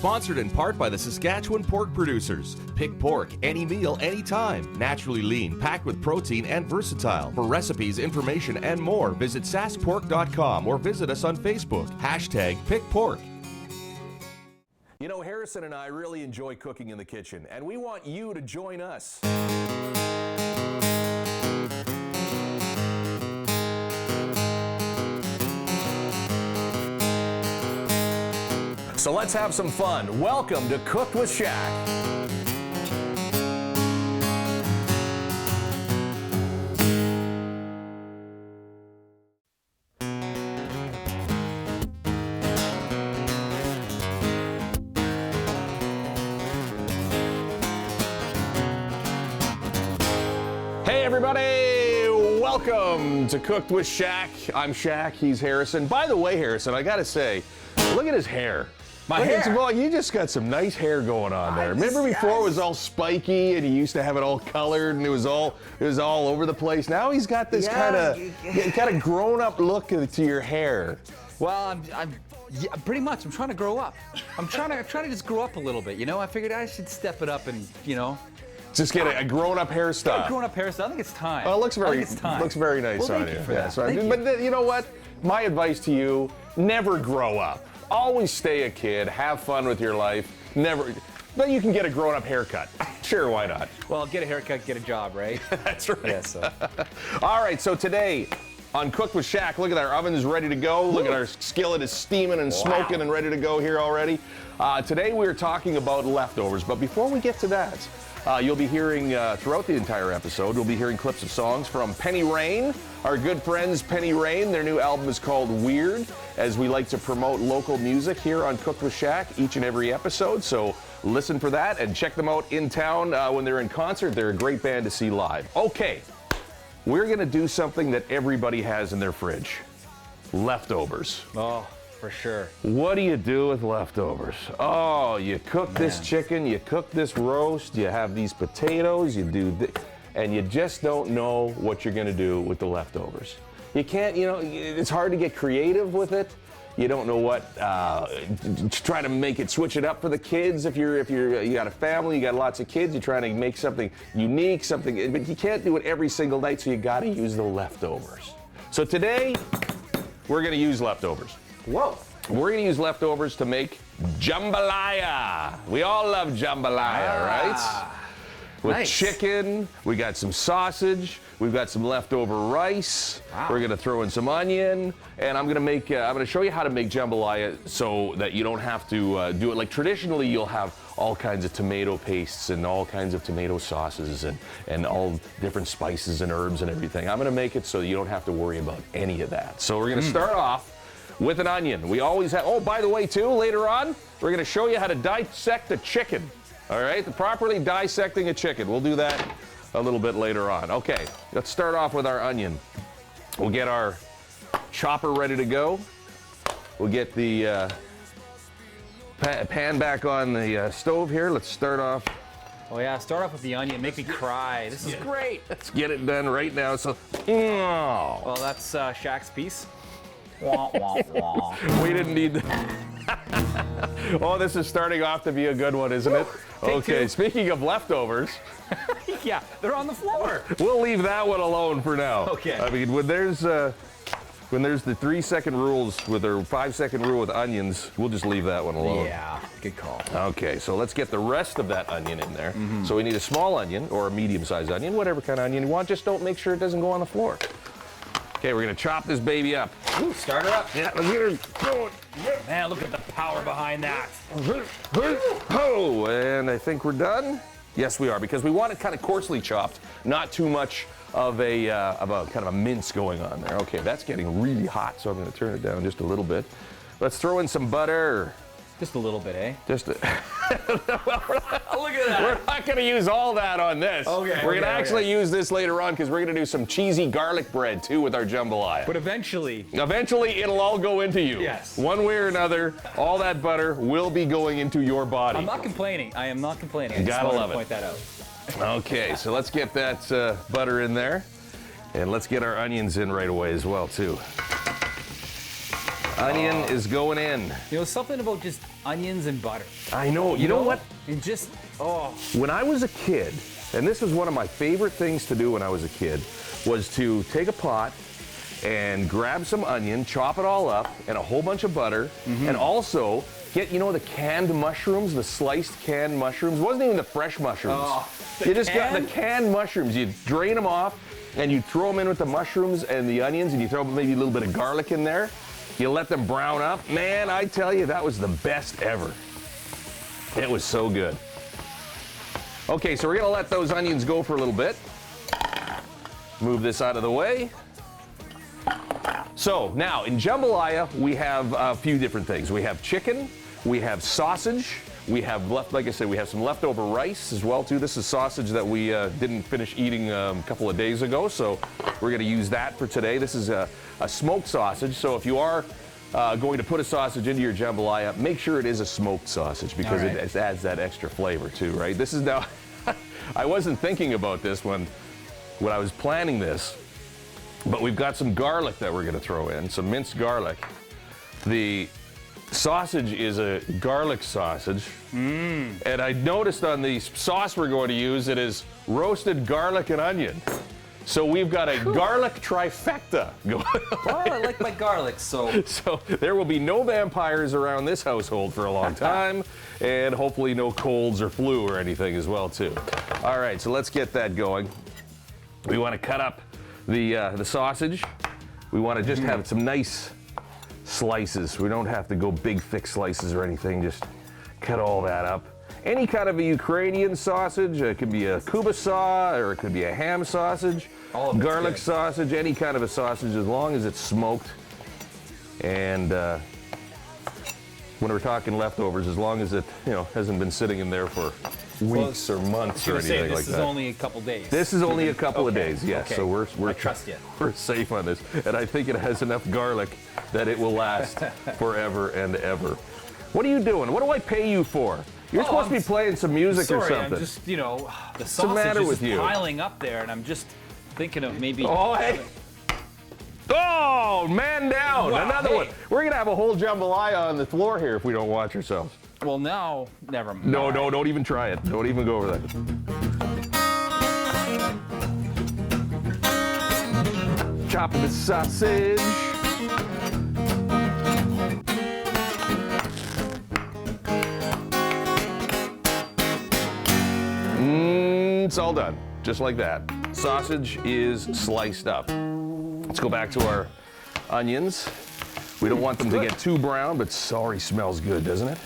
Sponsored in part by the Saskatchewan pork producers. Pick pork any meal, anytime. Naturally lean, packed with protein and versatile. For recipes, information, and more, visit saskpork.com or visit us on Facebook. #PickPork. You know, Harrison and I really enjoy cooking in the kitchen, and we want you to join us. So let's have some fun. Welcome to Cooked with Shaq. Hey everybody, welcome to Cooked with Shaq. I'm Shaq, he's Harrison. By the way, Harrison, I gotta say, look at his hair. My hair? Well, you just got some nice hair going on there. Remember before it was all spiky and he used to have it all colored and it was all over the place. Now he's got this kind of grown-up look to your hair. Well, yeah, pretty much. I'm trying to grow up. I'm trying to just grow up a little bit. You know, I figured I should step it up and just get a grown-up hairstyle. A grown-up hairstyle. I think it's time. Well, it looks very nice on you. Thank you for that. But you know what? My advice to you: never grow up. Always stay a kid, have fun with your life, but you can get a grown-up haircut. Sure, why not? Well, get a haircut, get a job, right? That's right. Yeah, so. All right, so today on Cooked with Shaq, look at our oven is ready to go. Look at our skillet is steaming and smoking and ready to go here already. Today we're talking about leftovers, but before we get to that, you'll be hearing throughout the entire episode, we'll be hearing clips of songs from Penny Rain, our good friends Penny Rain. Their new album is called Weird, as we like to promote local music here on Cooked with Shaq each and every episode. So listen for that and check them out in town when they're in concert. They're a great band to see live. Okay, we're gonna do something that everybody has in their fridge: leftovers. Oh, for sure. What do you do with leftovers? Oh, you cook this chicken, you cook this roast, you have these potatoes, you do and you just don't know what you're gonna do with the leftovers. You can't, it's hard to get creative with it. You don't know what, try to make it, switch it up for the kids. If you got a family, you got lots of kids, you're trying to make something unique, but you can't do it every single night, so you gotta use the leftovers. So today, we're gonna use leftovers. Whoa. We're gonna use leftovers to make jambalaya. We all love jambalaya, right? With nice. Chicken, we got some sausage, we've got some leftover rice. Wow. We're gonna throw in some onion, and I'm gonna show you how to make jambalaya so that you don't have to do it like traditionally. You'll have all kinds of tomato pastes and all kinds of tomato sauces and all different spices and herbs and everything. I'm gonna make it so you don't have to worry about any of that. So we're gonna start off with an onion. We always have, oh, by the way, too, later on, we're gonna show you how to dissect a chicken. All right, properly dissecting a chicken. We'll do that a little bit later on. Okay, let's start off with our onion. We'll get our chopper ready to go. We'll get the pan back on the stove here. Let's start off. Oh yeah, start off with the onion. Make me cry. This is great. Let's get it done right now. So, well, that's Shaq's piece. Wah, wah, wah. We didn't need that. Oh, this is starting off to be a good one, isn't it? Okay, speaking of leftovers. Yeah, they're on the floor. We'll leave that one alone for now. Okay. I mean, when there's the 3-second rules with or 5-second rule with onions, we'll just leave that one alone. Yeah, good call. Okay, so let's get the rest of that onion in there. So we need a small onion or a medium-sized onion, whatever kind of onion you want. Just don't make sure it doesn't go on the floor. Okay, we're gonna chop this baby up. Ooh, start her up. Yeah, let's get her going. Man, look at the power behind that. Oh, and I think we're done. Yes, we are, because we want it kind of coarsely chopped, not too much of a kind of a mince going on there. Okay, that's getting really hot, so I'm going to turn it down just a little bit. Let's throw in some butter. Just a little bit, eh? Just a Look at that. We're not going to use all that on this. Okay. We're going to actually use this later on because we're going to do some cheesy garlic bread too with our jambalaya. But eventually it'll all go into you. Yes. One way or another, all that butter will be going into your body. I'm not complaining. I am not complaining. You gotta love it. Point that out. Okay, so let's get that butter in there, and let's get our onions in right away as well too. Onion is going in. You know, something about just onions and butter. I know. You know what? And just, oh. When I was a kid, and this was one of my favorite things to do when I was a kid, was to take a pot and grab some onion, chop it all up, and a whole bunch of butter, and also get, you know, the canned mushrooms, the sliced canned mushrooms. It wasn't even the fresh mushrooms. Oh, you just got the canned mushrooms. You drain them off, and you throw them in with the mushrooms and the onions, and you throw maybe a little bit of garlic in there. You let them brown up. Man, I tell you, that was the best ever. It was so good. Okay, so we're gonna let those onions go for a little bit. Move this out of the way. So now in jambalaya, we have a few different things. We have chicken, we have sausage, we have like I said, we have some leftover rice as well too. This is sausage that we didn't finish eating a couple of days ago, so we're gonna use that for today. This is a smoked sausage, so if you are going to put a sausage into your jambalaya, make sure it is a smoked sausage because it adds that extra flavor too, right? This is now, I wasn't thinking about this when I was planning this, but we've got some garlic that we're gonna throw in, some minced garlic. The sausage is a garlic sausage, and I noticed on the sauce we're going to use, it is roasted garlic and onion. So we've got a garlic trifecta going on. Well, I like my garlic, so. So there will be no vampires around this household for a long time, and hopefully no colds or flu or anything as well too. All right, so let's get that going. We want to cut up the sausage. We want to just have some nice slices. We don't have to go big, thick slices or anything. Just cut all that up. Any kind of a Ukrainian sausage. It could be a kubasa or it could be a ham sausage, garlic sausage, any kind of a sausage as long as it's smoked. And when we're talking leftovers, as long as it hasn't been sitting in there for weeks or months or anything like that. This is only a couple days. This is only a couple of days, yes. Okay. So we're I trust you. We're safe on this, and I think it has enough garlic that it will last forever and ever. What are you doing? What do I pay you for? You're supposed to be playing some music or something. I'm just, the the sausage matter is with just you? piling up there, and I'm just thinking of maybe. Oh, hey! Oh, man down! Wow, Another one. We're gonna have a whole jambalaya on the floor here if we don't watch ourselves. Well, now, never mind. No, don't even try it. Don't even go over that. Chopping the sausage. It's all done, just like that. Sausage is sliced up. Let's go back to our onions. We don't want them to get too brown, but already smells good, doesn't it?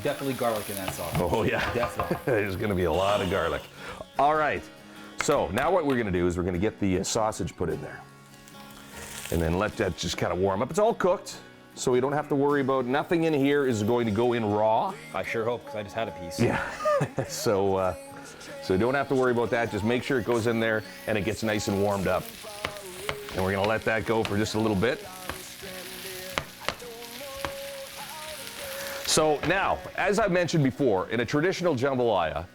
Definitely garlic in that sauce. Oh yeah, Definitely. There's gonna be a lot of garlic. All right, so now what we're gonna do is we're gonna get the sausage put in there. And then let that just kind of warm up. It's all cooked, so we don't have to worry about, nothing in here is going to go in raw. I sure hope, because I just had a piece. Yeah, so you don't have to worry about that. Just make sure it goes in there and it gets nice and warmed up. And we're gonna let that go for just a little bit. So now, as I mentioned before, in a traditional jambalaya,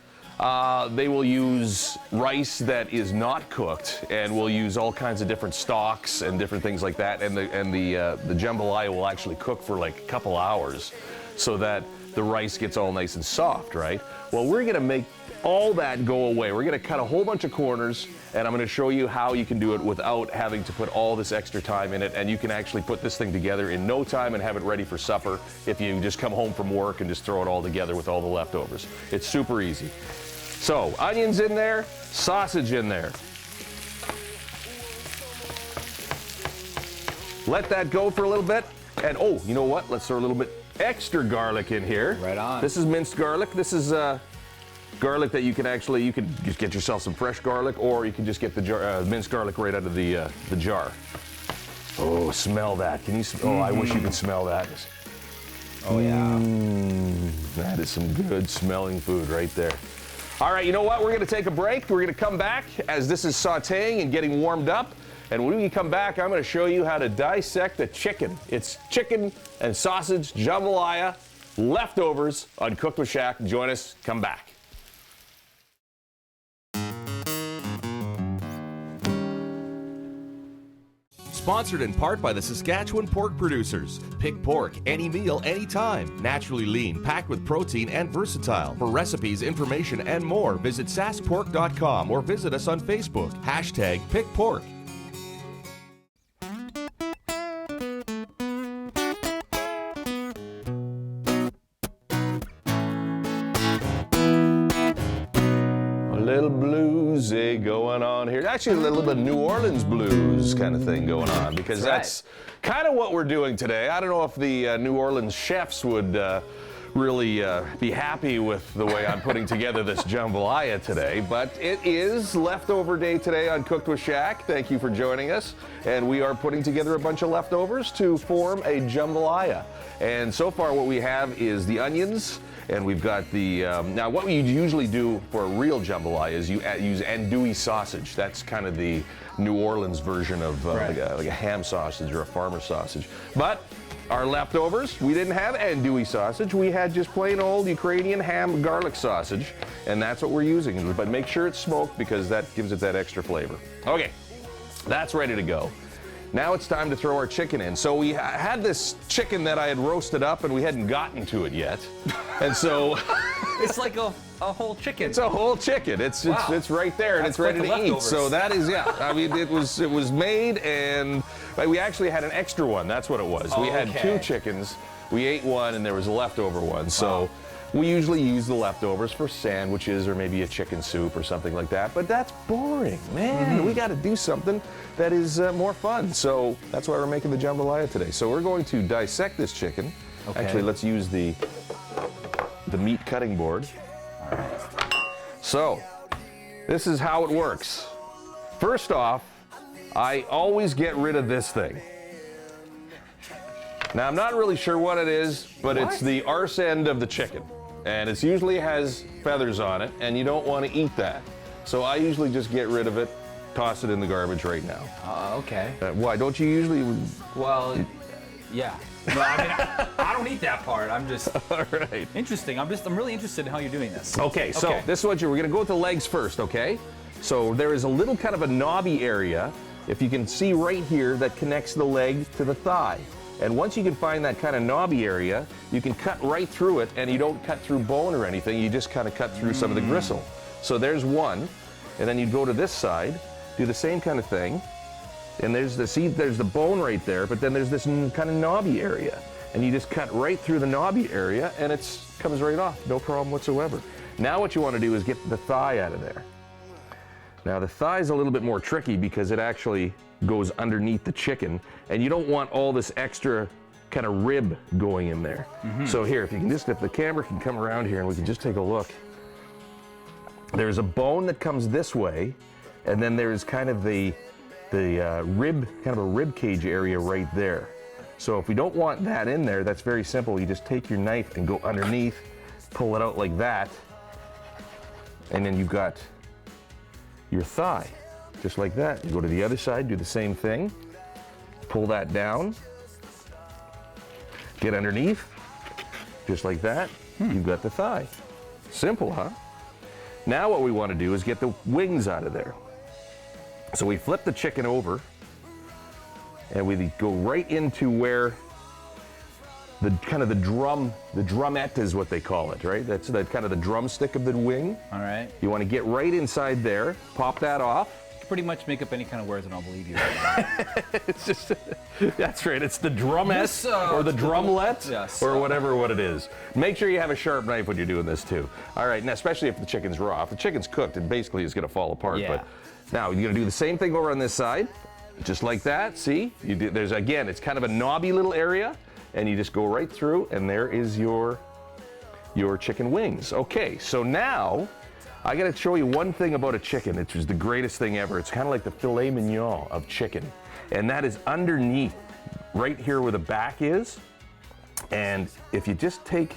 they will use rice that is not cooked, and will use all kinds of different stocks and different things like that. And the jambalaya will actually cook for like a couple hours, so that the rice gets all nice and soft, right? Well, we're gonna make all that go away. We're gonna cut a whole bunch of corners, and I'm gonna show you how you can do it without having to put all this extra time in it, and you can actually put this thing together in no time and have it ready for supper if you just come home from work and just throw it all together with all the leftovers. It's super easy. So, onions in there, sausage in there. Let that go for a little bit, and oh, you know what? Let's throw a little bit extra garlic in here. Right on. This is minced garlic. This is garlic that you can just get yourself some fresh garlic, or you can just get the minced garlic right out of the jar. Oh, smell that. Can you oh, I wish you could smell that. Oh, yeah. That is some good smelling food right there. All right, you know what? We're gonna take a break. We're gonna come back as this is sauteing and getting warmed up. And when we come back, I'm gonna show you how to dissect a chicken. It's chicken and sausage jambalaya leftovers on Cooked with Shaq. Join us, come back. Sponsored in part by the Saskatchewan pork producers. Pick pork any meal, anytime. Naturally lean, packed with protein and versatile. For recipes, information, and more, visit saskpork.com or visit us on Facebook. #PickPork. A little bluesy going on here. Actually, a little bit of New Orleans blues kind of thing going on, because that's kind of what we're doing today. I don't know if the New Orleans chefs would really be happy with the way I'm putting together this jambalaya today, but it is leftover day today on Cooked with Shaq. Thank you for joining us. And we are putting together a bunch of leftovers to form a jambalaya. And so far what we have is the onions, and we've got the, now what we usually do for a real jambalaya is you use andouille sausage. That's kind of the New Orleans version of like a ham sausage or a farmer sausage. But our leftovers, we didn't have andouille sausage. We had just plain old Ukrainian ham garlic sausage, and that's what we're using. But make sure it's smoked, because that gives it that extra flavor. Okay, that's ready to go. Now it's time to throw our chicken in. So we had this chicken that I had roasted up, and we hadn't gotten to it yet. And so It's like a whole chicken. it's a whole chicken. It's right there, and That's it's ready quite to the eat. leftovers. So that is, yeah. I mean, it was made, and we actually had an extra one. That's what it was. We had Okay. 2 chickens. We ate one, and there was a leftover one. So we usually use the leftovers for sandwiches or maybe a chicken soup or something like that. But that's boring, man. We got to do something that is more fun. So that's why we're making the jambalaya today. So we're going to dissect this chicken. Okay. Actually, let's use the meat cutting board. So, this is how it works. First off, I always get rid of this thing. Now, I'm not really sure what it is, but it's the arse end of the chicken. And it usually has feathers on it, and you don't want to eat that. So I usually just get rid of it, toss it in the garbage right now. Okay. Why? Don't you usually? Well, yeah. No, I mean, I don't eat that part. I'm just All right. interesting. I'm really interested in how you're doing this. Okay, so this is what we're gonna go with the legs first, okay? So there is a little kind of a knobby area, if you can see right here, that connects the leg to the thigh. And once you can find that kind of knobby area, you can cut right through it, and you don't cut through bone or anything, you just kind of cut through some of the gristle. So there's one, and then you go to this side, do the same kind of thing, and there's the bone right there, but then there's this kind of knobby area. And you just cut right through the knobby area, and it comes right off, no problem whatsoever. Now what you want to do is get the thigh out of there. Now the thigh is a little bit more tricky because it actually goes underneath the chicken, and you don't want all this extra kind of rib going in there. So here, if the camera can come around here and we can just take a look. There's a bone that comes this way, and then there's kind of the rib, kind of a rib cage area right there. So if we don't want that in there, that's very simple. You just take your knife and go underneath, pull it out like that, and then you've got your thigh, just like that. You go to the other side, do the same thing, pull that down, get underneath, just like that. You've got the thigh. Simple, huh? Now what we want to do is get the wings out of there. So we flip the chicken over, and we go right into where the kind of the drumette is what they call it, right? That's the kind of the drumstick of the wing. All right. You want to get right inside there, pop that off. Pretty much make up any kind of words and I'll believe you. It's just, that's right, it's the drumette This, or the drumlet yes. or whatever what it is. Make sure you have a sharp knife when you're doing this too. All right, now especially if the chicken's raw. If the chicken's cooked, it basically is going to fall apart. Yeah. But now you're going to do the same thing over on this side, just like that. See, there's again, it's kind of a knobby little area, and you just go right through, and there is your chicken wings. Okay, so now I gotta show you one thing about a chicken, which is the greatest thing ever. It's kind of like the filet mignon of chicken. And that is underneath, right here where the back is. And if you just take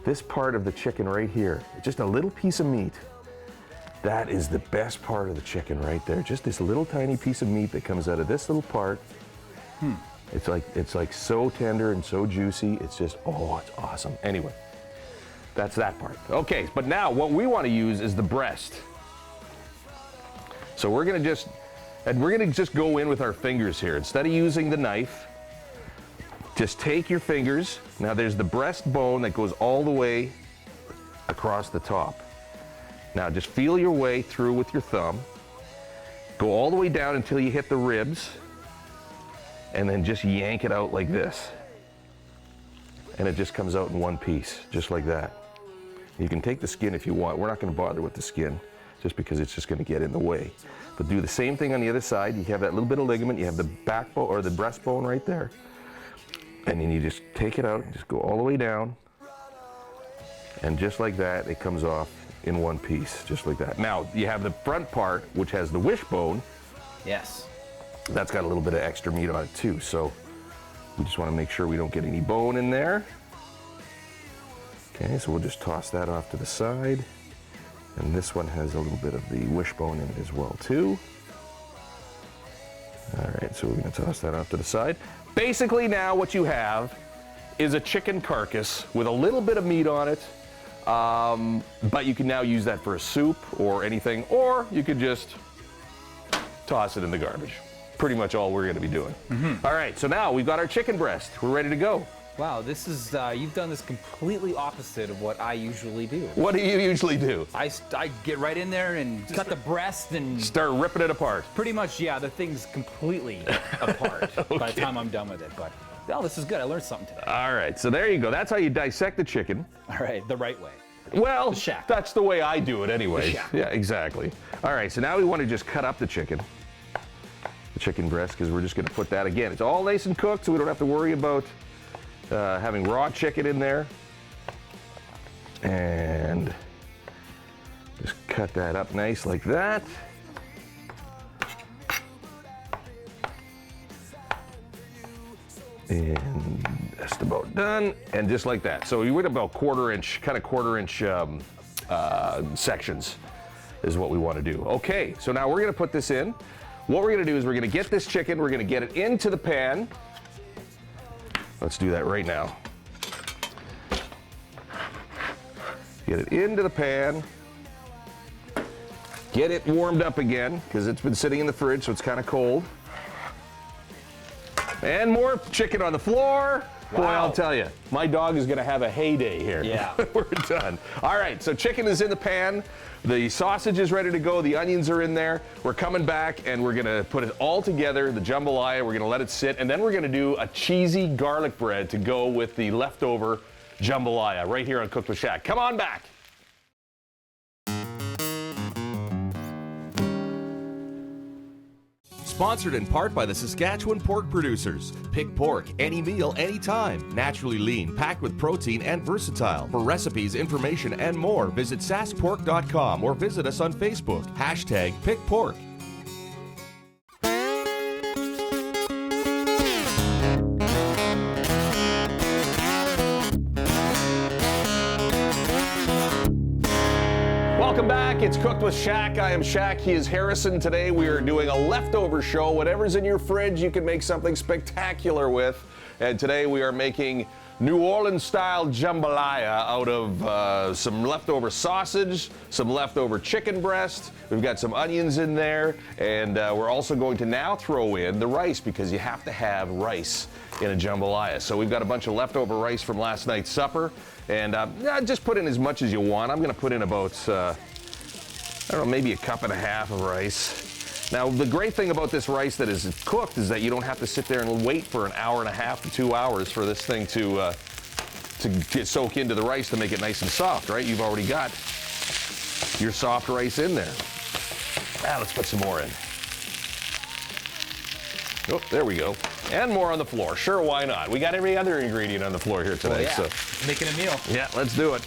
this part of the chicken right here, just a little piece of meat, that is the best part of the chicken right there. Just this little tiny piece of meat that comes out of this little part. It's like so tender and so juicy. It's just, oh, it's awesome. Anyway. That's that part. Okay, but now what we want to use is the breast. So we're going to just And we're gonna just go in with our fingers here. Instead of using the knife, just take your fingers. Now there's the breastbone that goes all the way across the top. Now just feel your way through with your thumb. Go all the way down until you hit the ribs, and then just yank it out like this. And it just comes out in one piece, just like that. You can take the skin if you want. We're not gonna bother with the skin, just because it's just gonna get in the way. But do the same thing on the other side. You have that little bit of ligament, you have the backbone or the breastbone right there. And then you just take it out, just go all the way down. And just like that, it comes off in one piece, just like that. Now, you have the front part, which has the wishbone. Yes. That's got a little bit of extra meat on it too, so we just want to make sure we don't get any bone in there. Okay, so we'll just toss that off to the side. And this one has a little bit of the wishbone in it as well too. All right, so we're gonna toss that off to the side. Basically now what you have is a chicken carcass with a little bit of meat on it, but you can now use that for a soup or anything, or you could just toss it in the garbage. Pretty much all we're gonna be doing. All right, so now we've got our chicken breast. We're ready to go. Wow, this is, you've done this completely opposite of what I usually do. What do you usually do? I get right in there and cut the breast and Start ripping it apart. pretty much, yeah, the thing's completely apart by the time I'm done with it. But, oh, this is good. I learned something today. All right, so there you go. That's how you dissect the chicken. All right, the right way. Well, The shack. that's the way I do it anyway. The shack. Yeah, exactly. All right, so now we want to just cut up the chicken breast, because we're just going to put that again. It's all nice and cooked, so we don't have to worry about having raw chicken in there. And just cut that up nice like that. And just about done. And just like that. So you went about quarter inch sections is what we want to do. Okay, so now we're going to put this in. What we're going to do is we're going to get this chicken, we're going to get it into the pan. Let's do that right now. Get it into the pan. Get it warmed up again, because it's been sitting in the fridge, so it's kind of cold. And more chicken on the floor. Boy, Wow. I'll tell you, my dog is gonna have a heyday here. Yeah. We're done. All right, so chicken is in the pan. The sausage is ready to go. The onions are in there. We're coming back and we're gonna put it all together, the jambalaya. We're gonna let it sit, and then we're gonna do a cheesy garlic bread to go with the leftover jambalaya right here on Cooked with Shaq. Come on back. Sponsored in part by the Saskatchewan pork producers. Pick pork any meal, anytime. Naturally lean, packed with protein and versatile. For recipes, information, and more, visit saskpork.com or visit us on Facebook. #PickPork. Welcome back. It's Cooked with Shaq. I am Shaq. He is Harrison. Today we are doing a leftover show. Whatever's in your fridge, you can make something spectacular with. And today we are making New Orleans style jambalaya out of some leftover sausage, some leftover chicken breast. We've got some onions in there. And we're also going to now throw in the rice, because you have to have rice in a jambalaya. So we've got a bunch of leftover rice from last night's supper. And just put in as much as you want. I'm going to put in about, I don't know, maybe a cup and a half of rice. Now, the great thing about this rice that is cooked is that you don't have to sit there and wait for an hour and a half to 2 hours for this thing to soak into the rice to make it nice and soft, right? You've already got your soft rice in there. Now, let's put some more in. Oh, there we go. And more on the floor. Sure, why not? We got every other ingredient on the floor here today. Yeah, So, making a meal. yeah, let's do it.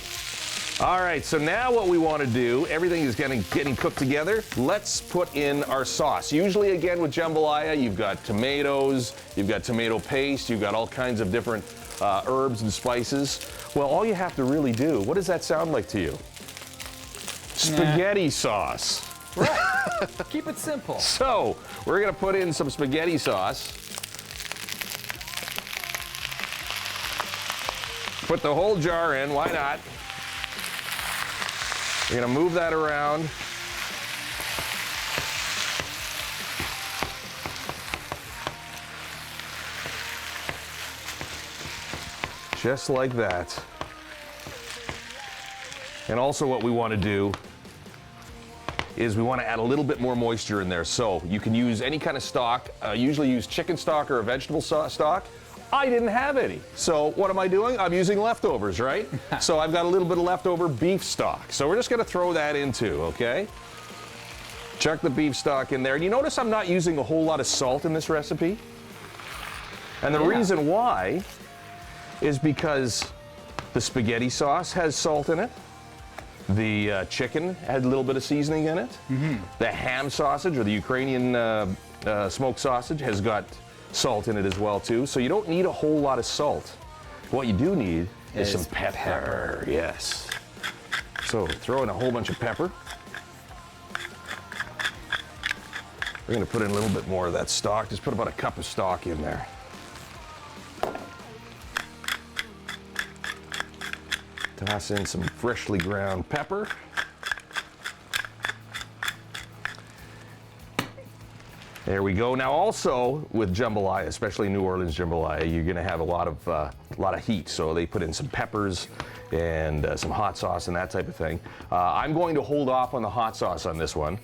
All right, so now what we want to do, everything is getting cooked together. Let's put in our sauce. Usually, again, with jambalaya, you've got tomatoes, you've got tomato paste, you've got all kinds of different herbs and spices. Well, all you have to really do, what does that sound like to you? Spaghetti sauce. Right. Keep it simple. So, we're going to put in some spaghetti sauce. Put the whole jar in, why not? We're gonna move that around. Just like that. And also what we want to do is we want to add a little bit more moisture in there. So you can use any kind of stock. Usually use chicken stock or a vegetable stock. I didn't have any. So what am I doing? I'm using leftovers, right? So I've got a little bit of leftover beef stock. So we're just going to throw that in too, okay? Chuck the beef stock in there. And you notice I'm not using a whole lot of salt in this recipe? And the reason why is because the spaghetti sauce has salt in it. The chicken had a little bit of seasoning in it. The ham sausage, or the Ukrainian smoked sausage, has got salt in it as well too. So you don't need a whole lot of salt. What you do need is some pepper. Yes. So throw in a whole bunch of pepper. We're going to put in a little bit more of that stock. Just put about a cup of stock in there. Toss in some freshly ground pepper. There we go. Now also with jambalaya, especially New Orleans jambalaya, you're going to have a lot of heat. So they put in some peppers and some hot sauce and that type of thing. I'm going to hold off on the hot sauce on this one,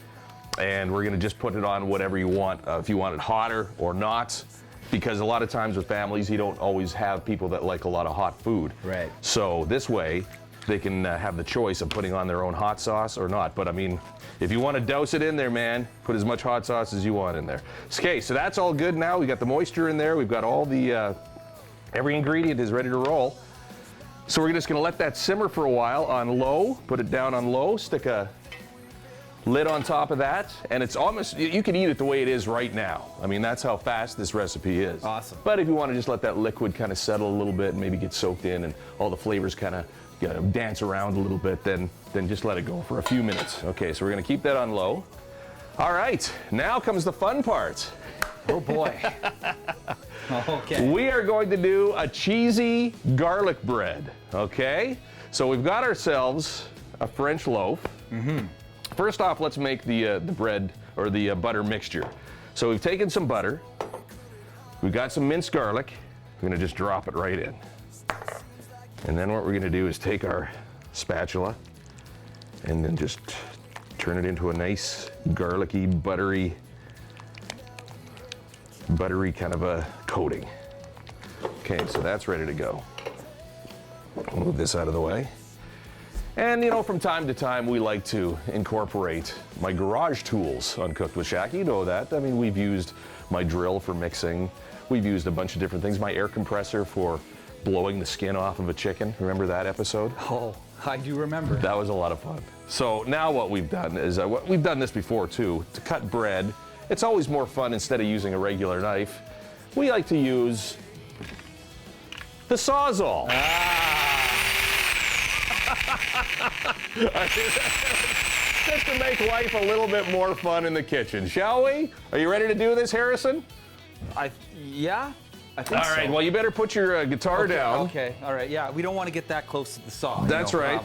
and we're going to just put it on whatever you want. If you want it hotter or not, because a lot of times with families, you don't always have people that like a lot of hot food. Right. So this way, they can have the choice of putting on their own hot sauce or not. But I mean, if you want to douse it in there, man, put as much hot sauce as you want in there. Okay, so that's all good now. We got the moisture in there. We've got all the, every ingredient is ready to roll. So we're just gonna let that simmer for a while on low, put it down on low, stick a lid on top of that, and it's almost, you can eat it the way it is right now. I mean, that's how fast this recipe is. Awesome. But if you want to just let that liquid kind of settle a little bit and maybe get soaked in and all the flavors kind of dance around a little bit, then just let it go for a few minutes. Okay, so we're gonna keep that on low. All right, now comes the fun part. Oh boy. Okay. We are going to do a cheesy garlic bread, okay? So we've got ourselves a French loaf. First off, let's make the bread or the butter mixture. So we've taken some butter, we've got some minced garlic, we're gonna just drop it right in. And then what we're gonna do is take our spatula and then just turn it into a nice garlicky, buttery kind of a coating. Okay, so that's ready to go. I'll move this out of the way. And you know, from time to time, we like to incorporate my garage tools on Cooked with Shaq. You know that. I mean, we've used my drill for mixing. We've used a bunch of different things. My air compressor for blowing the skin off of a chicken. Remember that episode? Oh, I do remember. That was a lot of fun. So now what we've done is, we've done this before too, to cut bread. It's always more fun instead of using a regular knife. We like to use the Sawzall. Just to make life a little bit more fun in the kitchen, shall we? Are you ready to do this, Harrison? Yeah, I think so. All right, well, you better put your guitar down. Okay, all right, yeah. We don't want to get that close to the saw. That's right.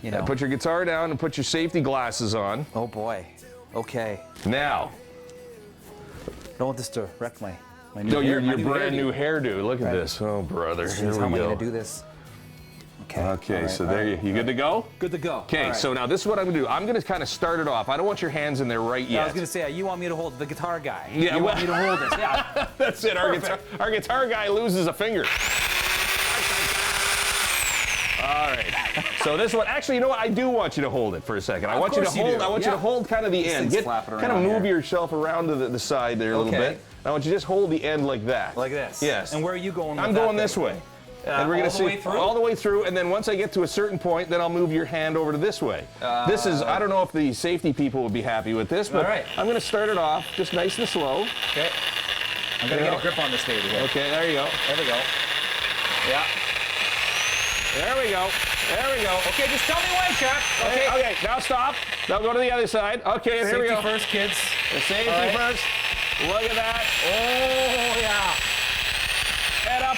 You know. Put your guitar down and put your safety glasses on. Oh boy. Okay. Now. I don't want this to wreck my new No, hair, your my brand new hairdo. Look at this. Oh, brother. Here How we am I go. gonna do this? Okay. Okay, right, so there you good to go? Good to go. Okay, All right. so now this is what I'm gonna do. I'm gonna kind of start it off. I don't want your hands in there right yet. I was gonna say, you want me to hold the guitar guy? Yeah, you well- want me to hold this? Yeah. That's it. Our guitar guy loses a finger. All right. So this one, actually, you know what? I do want you to hold it for a second. I want you to course you hold. do. I want you to Yeah. hold kind of the end. thing's flapping Kind of around move here. yourself around to the side there a little Okay. bit. I want you to just hold the end like that. Like this. Yes. And where are you going? I'm with going that this thing? way. And we're all gonna the see way through? all the way through, and then once I get to a certain point, then I'll move your hand over to this way. This is, I don't know if the safety people would be happy with this, but All right. I'm gonna start it off just nice and slow. Okay. I'm gonna Yeah. get a grip on this baby here. Okay, there you go. There we go. Yeah. There we go. There we go. Okay, just tell me when, Chuck. Okay, okay, now stop. Now go to the other side. Okay, and here we Safety go. first, kids. The safety All right. first. Look at that. Oh yeah. And a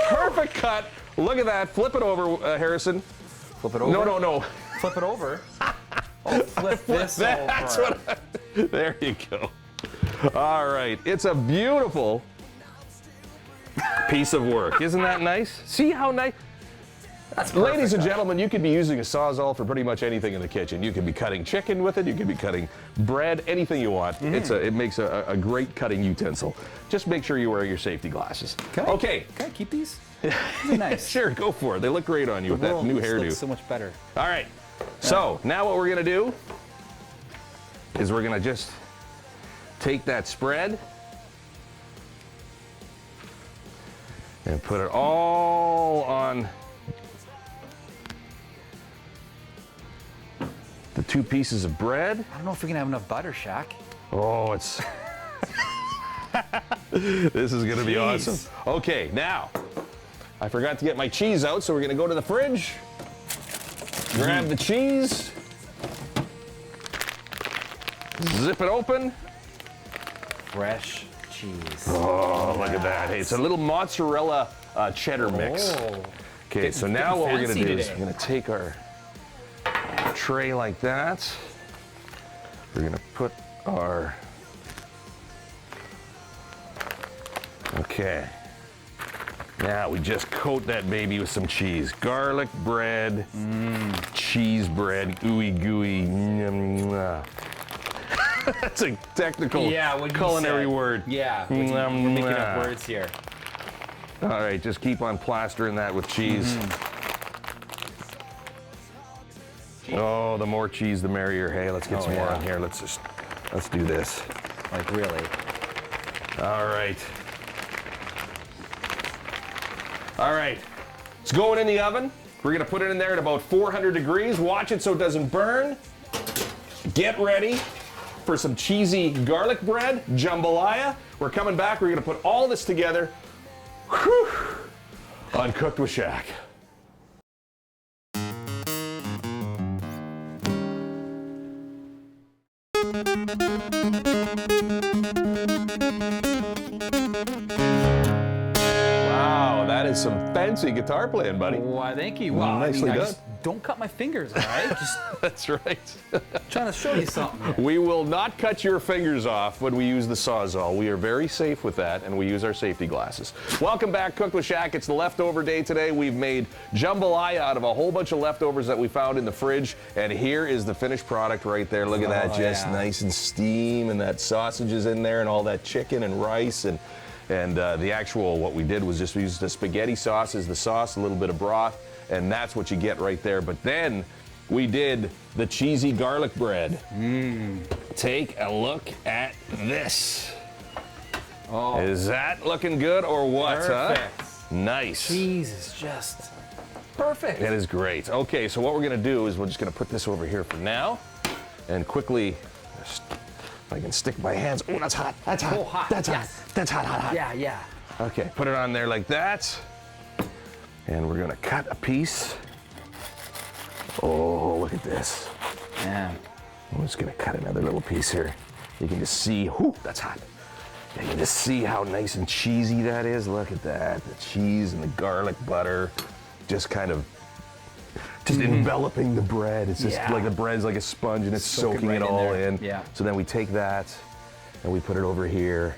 perfect cut. Look at that. Flip it over, Harrison. Flip it over. No. Flip it over. Oh, flip this That's over. there you go. All right. It's a beautiful Piece of work. Isn't that nice? See how nice? That's Ladies and perfect. gentlemen, you could be using a Sawzall for pretty much anything in the kitchen. You could be cutting chicken with it. You could be cutting bread, anything you want. It makes a great cutting utensil. Just make sure you wear your safety glasses. Okay. Can I keep these? These are nice. Sure, go for it. They look great on you with that World new looks hairdo. so much better. All right. So now what we're gonna do is we're gonna just take that spread and put it all on the 2 pieces of bread. I don't know if we're gonna have enough butter, Shaq. Oh, it's this is gonna be awesome. Okay, now I forgot to get my cheese out, so we're gonna go to the fridge, grab the cheese, zip it open. Fresh cheese. Oh, look at that. Hey, it's a little mozzarella cheddar mix. Oh. Okay, so now what we're gonna fancy do is today. we're gonna take our tray like that. We're gonna put our, okay. Now we just coat that baby with some cheese. Garlic bread, cheese bread, ooey gooey. That's a technical culinary word. Yeah, we're making up words here. All right, just keep on plastering that with cheese. Oh, the more cheese, the merrier. Hey, let's get some more on here. Let's do this. Like really. All right. All right, it's going in the oven. We're gonna put it in there at about 400 degrees. Watch it so it doesn't burn. Get ready for some cheesy garlic bread, jambalaya. We're coming back, we're gonna put all this together. Whew, on Cooked with Shaq. Wow, that is some fancy guitar playing, buddy. Why, thank you. Wow, Nicely I done. just don't cut my fingers, all right? Just That's right. trying to show you something. We will not cut your fingers off when we use the Sawzall. We are very safe with that, and we use our safety glasses. Welcome back, Cooked with Shaq. It's the leftover day today. We've made jambalaya out of a whole bunch of leftovers that we found in the fridge, and here is the finished product right there. Look at that, just nice and steam, and that sausage is in there, and all that chicken and rice, and the actual, what we did was just use the spaghetti sauce as the sauce, a little bit of broth, and that's what you get right there. But then we did the cheesy garlic bread. Take a look at this. Oh, Is that looking good or what, perfect. huh? Nice. Cheese is just perfect. It is great. Okay, so what we're gonna do is we're just gonna put this over here for now, and quickly, if I can stick my hands. Oh, that's hot. That's hot. Oh, hot. That's Yes. hot. That's hot, hot, hot. Yeah, yeah. Okay, put it on there like that. And we're gonna cut a piece. Oh, look at this. Yeah. I'm just gonna cut another little piece here. You can just see, whoo, that's hot. You can just see how nice and cheesy that is. Look at that, the cheese and the garlic butter, just kind of, just enveloping the bread. It's just like the bread's like a sponge and it's soaking it all in. Yeah. So then we take that and we put it over here,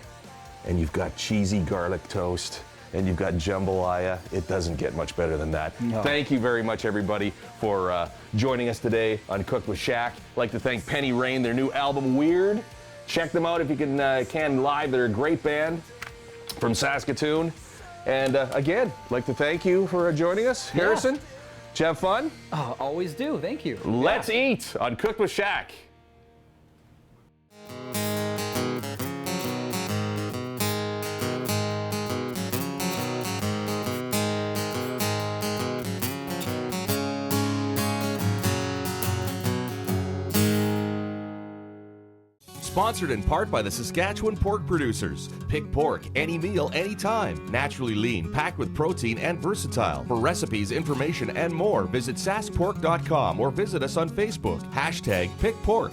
and you've got cheesy garlic toast, and you've got jambalaya. It doesn't get much better than that. No. Thank you very much, everybody, for joining us today on Cooked with Shaq. I'd like to thank Penny Rain, their new album, Weird. Check them out if you can live. They're a great band from Saskatoon. And again, I'd like to thank you for joining us. Harrison, did you have fun? Oh, always do. Thank you. Let's eat on Cooked with Shaq. Sponsored in part by the Saskatchewan pork producers. Pick pork any meal, anytime. Naturally lean, packed with protein and versatile. For recipes, information, and more, visit saskpork.com or visit us on Facebook. #PickPork.